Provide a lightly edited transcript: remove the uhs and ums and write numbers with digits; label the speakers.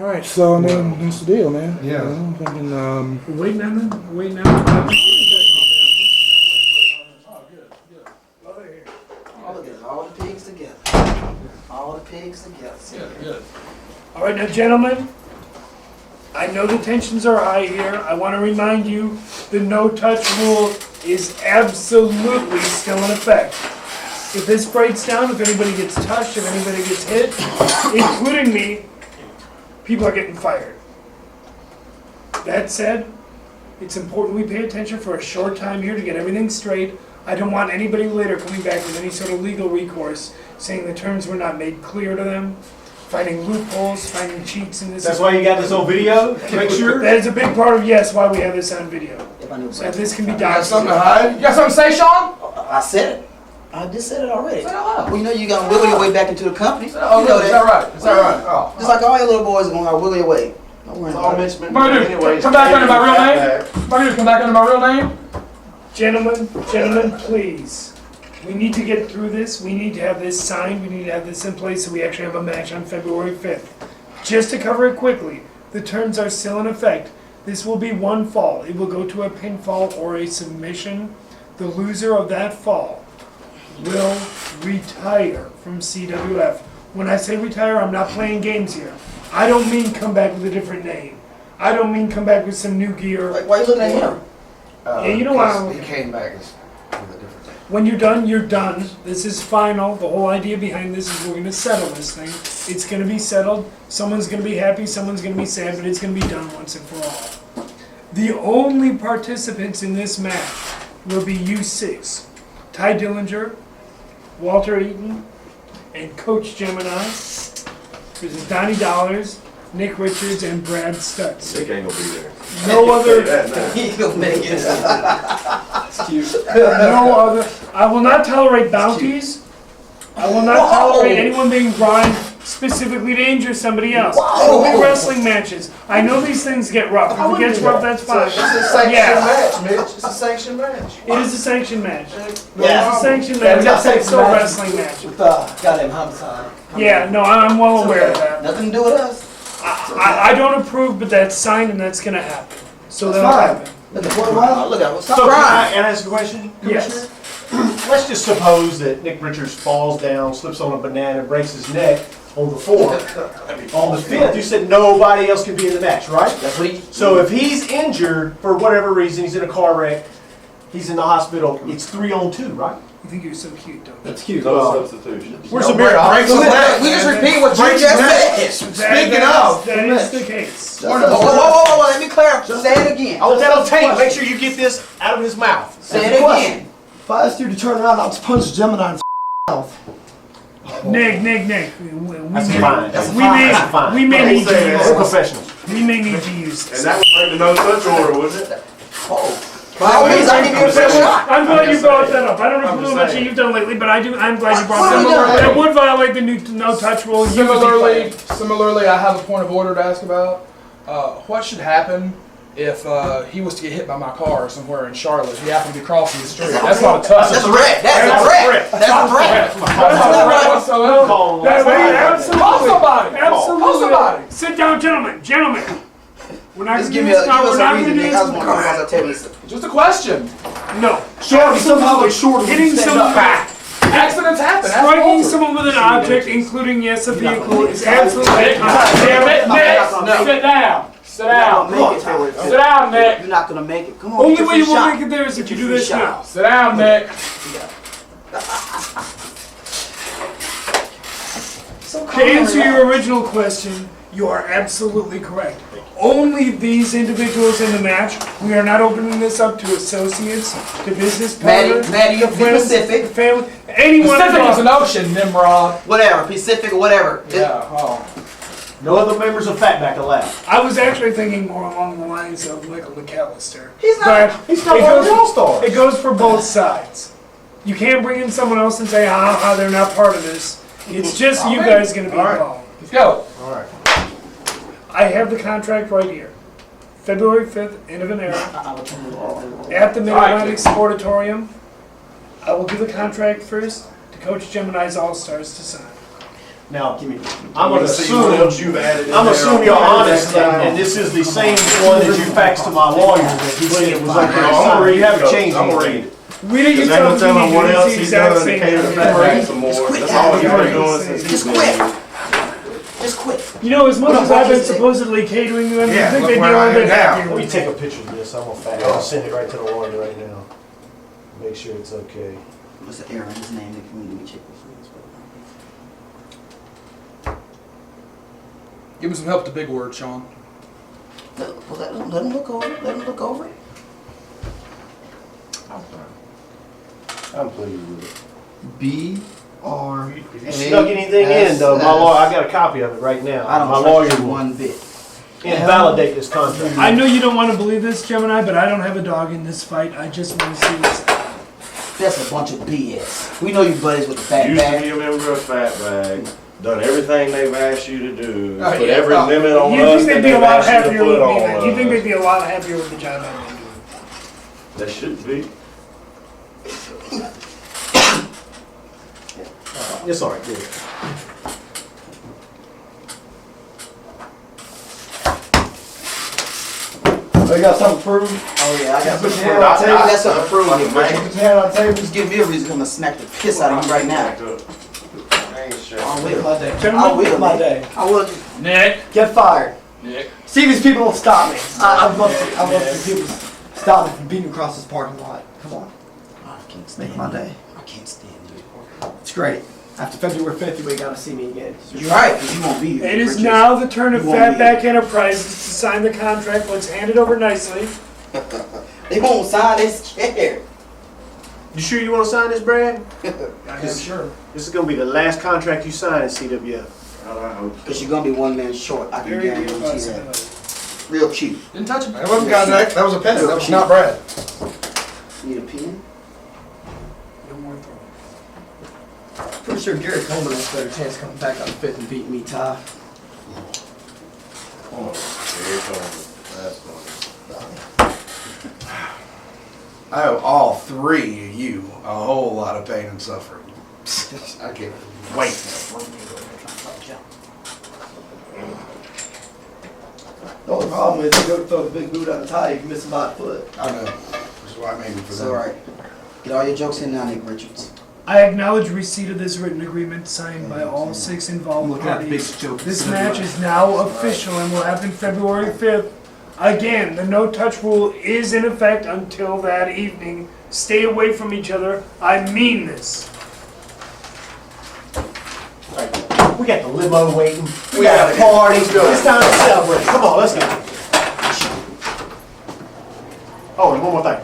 Speaker 1: All right, so I mean, that's the deal, man.
Speaker 2: Yeah.
Speaker 1: I'm thinking,
Speaker 3: We're waiting on them. We're waiting on them.
Speaker 4: Oh, look at all the pigs together. All the pigs together.
Speaker 2: Good.
Speaker 3: All right, now, gentlemen, I know the tensions are high here. I want to remind you the no-touch rule is absolutely still in effect. If this breaks down, if anybody gets touched, if anybody gets hit, including me, people are getting fired. That said, it's important we pay attention for a short time here to get everything straight. I don't want anybody later coming back with any sort of legal recourse saying the terms were not made clear to them, finding loopholes, finding cheats in this.
Speaker 5: That's why you got this on video? Make sure?
Speaker 3: That is a big part of, yes, why we have this on video. So that this can be
Speaker 2: You got something to
Speaker 3: documented.
Speaker 2: hide? You got something to say, Sean?
Speaker 4: I said it. I just said it already.
Speaker 2: Say it out loud.
Speaker 4: Well, you know you gotta wiggle your way back into the company.
Speaker 2: Oh,
Speaker 4: you know
Speaker 2: is that right? Is that right? Oh.
Speaker 4: Just like all your little boys are gonna wiggle your way. Don't worry about it.
Speaker 2: Murder, come back under my real name. Murder, come back under my real name.
Speaker 3: Gentlemen, please. We need to get through this. We need to have this signed. We need to have this in place so we actually have a match on February 5th. Just to cover it quickly, the terms are still in effect. This will be one fall. It will go to a pinfall or a submission. The loser of that fall will retire from CWF. When I say retire, I'm not playing games here. I don't mean come back with a different name. I don't mean come back with some new gear.
Speaker 4: Like, why are you looking at him?
Speaker 3: Yeah, you know what?
Speaker 2: He came back with a different thing.
Speaker 3: When you're done, you're done. This is final. The whole idea behind this is we're going to settle this thing. It's going to be settled. Someone's going to be happy, someone's going to be sad, but it's going to be done once and for all. The only participants in this match will be you six. Ty Dillinger, Walter Eaton, and Coach Gemini. This is Donnie Dollars, Nick Richards, and Brad Stutts.
Speaker 5: Nick ain't gonna be there.
Speaker 3: No other.
Speaker 4: He gonna make it.
Speaker 5: It's cute.
Speaker 3: No other. I will not tolerate bounties. I will not tolerate anyone being brought specifically to injure somebody else. There will be wrestling matches. I know these things get rough. If it gets rough, that's fine.
Speaker 2: It's a sanctioned match, Mitch. It's a sanctioned match.
Speaker 3: It is a sanctioned match.
Speaker 4: Yeah.
Speaker 3: It's a sanctioned
Speaker 5: Yeah, we got
Speaker 3: match. It's still a
Speaker 5: sanctioned
Speaker 3: wrestling match.
Speaker 4: With goddamn homicide.
Speaker 3: Yeah, no, I'm well aware of that.
Speaker 4: Nothing to do with us.
Speaker 3: I don't approve, but that's signed and that's going to happen. So
Speaker 4: That's
Speaker 3: that'll
Speaker 4: fine.
Speaker 3: happen.
Speaker 4: Look at look at
Speaker 5: So
Speaker 4: stop
Speaker 5: can I
Speaker 4: crying.
Speaker 5: ask a question, Commissioner?
Speaker 3: Yes.
Speaker 5: Let's just suppose that Nick Richards falls down, slips on a banana, breaks his neck on the 4th. On the 5th, you said nobody else can be in the match, right?
Speaker 4: That's what he.
Speaker 5: So if he's injured for whatever reason, he's in a car wreck, he's in the hospital, it's 3-on-2, right?
Speaker 3: You think you're so cute, don't you?
Speaker 5: That's cute.
Speaker 6: No substitution.
Speaker 5: Where's the mirror?
Speaker 4: We just repeat what you just said.
Speaker 2: Speaking of,
Speaker 3: That is the case.
Speaker 4: Whoa, let me clarify. Say it again.
Speaker 5: I want that on tape. Make sure you get this out of his mouth.
Speaker 4: Say it again.
Speaker 7: If I asked you to turn around, I'll just punch Gemini in the mouth.
Speaker 3: Nick.
Speaker 5: That's fine. That's
Speaker 3: We
Speaker 5: fine.
Speaker 3: may,
Speaker 5: That's fine.
Speaker 3: we may need to
Speaker 5: We're
Speaker 3: use this.
Speaker 5: professionals.
Speaker 3: We may need to use
Speaker 6: And
Speaker 3: this.
Speaker 6: that would break the no touch order, wouldn't it?
Speaker 4: Oh. By all means, I give you a fair shot.
Speaker 3: I'm glad you brought that up. I don't know how much you've done lately, but I'm glad you brought that up. That would violate the new no-touch rule. You would be
Speaker 2: Similarly, I have a point of order to ask about. What should happen if he was to get hit by my car somewhere in Charlotte? He happened to be crossing the street. That's not a touch.
Speaker 4: That's a threat. That's a threat. That's a threat.
Speaker 2: Call
Speaker 3: Absolutely.
Speaker 2: somebody.
Speaker 3: Absolutely.
Speaker 2: Call somebody.
Speaker 3: Sit down, gentlemen. We're not
Speaker 4: Just
Speaker 3: going
Speaker 4: give
Speaker 3: to
Speaker 4: me
Speaker 3: do
Speaker 4: a,
Speaker 3: this now.
Speaker 4: give
Speaker 3: We're
Speaker 4: us
Speaker 3: not
Speaker 4: a
Speaker 3: going to
Speaker 4: reason,
Speaker 3: do
Speaker 4: Nick. I just want to
Speaker 3: this.
Speaker 4: I'll tell you something.
Speaker 2: Just a question.
Speaker 3: No.
Speaker 7: Somehow they short
Speaker 3: Hitting someone
Speaker 2: Accidents happen. Ask
Speaker 3: striking
Speaker 2: Walter.
Speaker 3: someone with an object, including, yes, a vehicle, is absolutely
Speaker 2: Nick, damn it, Nick. Sit down. Sit down. Sit down, Nick.
Speaker 4: You're not gonna make it. Come on.
Speaker 3: Only
Speaker 4: get
Speaker 3: way
Speaker 4: your
Speaker 3: you won't
Speaker 4: shot.
Speaker 3: make it there is if you
Speaker 4: Get
Speaker 3: do
Speaker 4: your
Speaker 3: this
Speaker 4: shot.
Speaker 3: now.
Speaker 2: Sit down, Nick.
Speaker 3: To answer your original question, you are absolutely correct. Only these individuals in the match. We are not opening this up to associates, to business partners,
Speaker 4: Maddie,
Speaker 3: to
Speaker 4: be
Speaker 3: friends,
Speaker 4: Pacific.
Speaker 3: to family, anyone
Speaker 2: Pacific is an
Speaker 3: involved.
Speaker 2: ocean, Nimrod.
Speaker 4: Whatever, Pacific or whatever.
Speaker 2: Yeah. Oh.
Speaker 5: No other members of Fatback allowed.
Speaker 3: I was actually thinking more along the lines of Michael McAllister.
Speaker 4: He's not.
Speaker 3: But
Speaker 5: He's not
Speaker 3: it
Speaker 5: one of the
Speaker 3: goes-
Speaker 5: All-Stars.
Speaker 3: It goes for both sides. You can't bring in someone else and say, they're not part of this. It's just you guys going to be involved.
Speaker 2: Let's go.
Speaker 5: All right.
Speaker 3: I have the contract right here. February 5th, end of an era, at the Mid-Atlantic Sportatorium. I will give the contract first to Coach Gemini's All-Stars to sign.
Speaker 5: Now,
Speaker 7: Give me.
Speaker 5: I'm gonna
Speaker 6: See what
Speaker 5: assume,
Speaker 6: else you've added in
Speaker 5: I'm
Speaker 6: there.
Speaker 5: assuming you're honest, and this is the same one that you faxed to my lawyer, that he said it was okay to
Speaker 6: I'm gonna
Speaker 5: sign.
Speaker 6: read
Speaker 5: You haven't
Speaker 6: it.
Speaker 5: changed
Speaker 6: I'm gonna read
Speaker 5: anything.
Speaker 6: it.
Speaker 3: Read it
Speaker 6: Cause ain't no
Speaker 3: yourself if you
Speaker 6: telling
Speaker 3: need
Speaker 6: what
Speaker 3: to.
Speaker 6: else
Speaker 3: It's the
Speaker 6: he's
Speaker 3: exact
Speaker 6: done to
Speaker 3: same
Speaker 6: cater to
Speaker 3: thing.
Speaker 6: Fatback some more.
Speaker 4: Just quit
Speaker 6: That's all he's
Speaker 3: that.
Speaker 6: been doing since he's
Speaker 4: Just
Speaker 6: been
Speaker 4: quit.
Speaker 6: here.
Speaker 4: Just quit.
Speaker 3: You know, as much
Speaker 4: What
Speaker 3: as
Speaker 4: the
Speaker 3: I've
Speaker 4: fuck
Speaker 3: been
Speaker 4: is it?
Speaker 3: supposedly catering to them, you
Speaker 2: Yeah,
Speaker 3: think
Speaker 2: look
Speaker 3: they'd be a
Speaker 2: where I
Speaker 3: little
Speaker 2: am
Speaker 3: bit
Speaker 2: now.
Speaker 3: happier
Speaker 5: Let me
Speaker 3: with
Speaker 5: take
Speaker 3: it.
Speaker 5: a picture of this, I'm gonna fax, I'll send it right to the lawyer right now. Make sure it's okay.
Speaker 4: What's the error in his name? Let me check this.
Speaker 2: Give him some help with the big word, Sean.
Speaker 4: Let him look over it. Let him look over it.
Speaker 6: I'm pleased with it.
Speaker 7: B-R.
Speaker 5: If you snuck anything in, though, my lawyer, I got a copy of it right now.
Speaker 4: I
Speaker 5: My
Speaker 4: don't
Speaker 5: lawyer
Speaker 4: trust you
Speaker 5: will
Speaker 4: one bit.
Speaker 5: invalidate this contract.
Speaker 3: I know you don't want to believe this, Gemini, but I don't have a dog in this fight. I just want to see what's
Speaker 4: That's a bunch of BS. We know you buddies with the
Speaker 6: Used to
Speaker 4: Fatback.
Speaker 6: be a member of Fatback, done everything they've asked you to do,
Speaker 2: Oh,
Speaker 6: put
Speaker 2: yeah.
Speaker 6: every
Speaker 2: Oh.
Speaker 6: limit on
Speaker 3: You
Speaker 6: us
Speaker 3: think
Speaker 6: that
Speaker 3: they'd be a
Speaker 6: they've
Speaker 3: lot
Speaker 6: asked you to
Speaker 3: happier with
Speaker 6: put
Speaker 3: me
Speaker 6: on
Speaker 3: then? You think they'd
Speaker 6: us.
Speaker 3: be a lot happier with the job I've been doing?
Speaker 6: They should be.
Speaker 5: It's all right, good.
Speaker 7: Oh, you got something to prove?
Speaker 4: Oh yeah, I got
Speaker 7: Put
Speaker 4: some.
Speaker 7: your hand on the table.
Speaker 4: I got something to prove you, man.
Speaker 7: Put your hand on the table.
Speaker 4: Just give me a reason to come and smack the piss out of you right now.
Speaker 6: I ain't sure.
Speaker 4: I
Speaker 7: Make
Speaker 4: will.
Speaker 7: my day.
Speaker 4: I
Speaker 3: Gentlemen,
Speaker 4: will.
Speaker 7: My day.
Speaker 4: I will.
Speaker 2: Nick.
Speaker 7: Get fired.
Speaker 2: Nick.
Speaker 7: See if these people don't stop me. I'd love to people stop me from beating across this parking lot. Come on.
Speaker 4: I can't stand
Speaker 7: Make my
Speaker 4: you.
Speaker 7: day.
Speaker 4: I can't stand you.
Speaker 7: It's great. After February 5th, you ain't gotta see me again.
Speaker 4: You're right, because you won't be here.
Speaker 3: it is
Speaker 4: Richard.
Speaker 3: now the turn of
Speaker 4: You won't be
Speaker 3: Fatback Enterprises to sign the contract. Let's hand it over nicely.
Speaker 4: They won't sign. They're scared.
Speaker 5: You sure you wanna sign this, Brad?
Speaker 2: I'm sure.
Speaker 5: This is gonna be the last contract you sign in CWF.
Speaker 6: I hope so.
Speaker 4: Because you're going to be one man short. I can
Speaker 3: Very
Speaker 4: guarantee
Speaker 3: real
Speaker 4: that.
Speaker 3: possibility.
Speaker 4: Real cute.
Speaker 2: Didn't touch him.
Speaker 1: That wasn't contact. That was a penny. That was not Brad.
Speaker 4: Need a pen?
Speaker 3: No more throwing.
Speaker 7: Pretty sure Gary Coleman has a better chance coming back on the 5th and beating me, Ty.
Speaker 6: Oh, here it comes. That's funny.
Speaker 1: I owe all three of you a whole lot of pain and suffering. I can't wait.
Speaker 7: The only problem is you go to throw the big boot on the tie, you can miss him by a foot.
Speaker 1: I know. That's why I made it for
Speaker 4: It's
Speaker 1: them.
Speaker 4: alright. Get all your jokes in now, Nick Richards.
Speaker 3: I acknowledge receipt of this written agreement signed by all 6 involved
Speaker 7: Looking at the big
Speaker 3: parties.
Speaker 7: joke.
Speaker 3: This match is now official and will happen February 5th. Again, the no-touch rule is in effect until that evening. Stay away from each other. I mean this.
Speaker 5: We got the limo waiting, we got a party, it's time to celebrate, come on, let's go. Oh, and one more thing.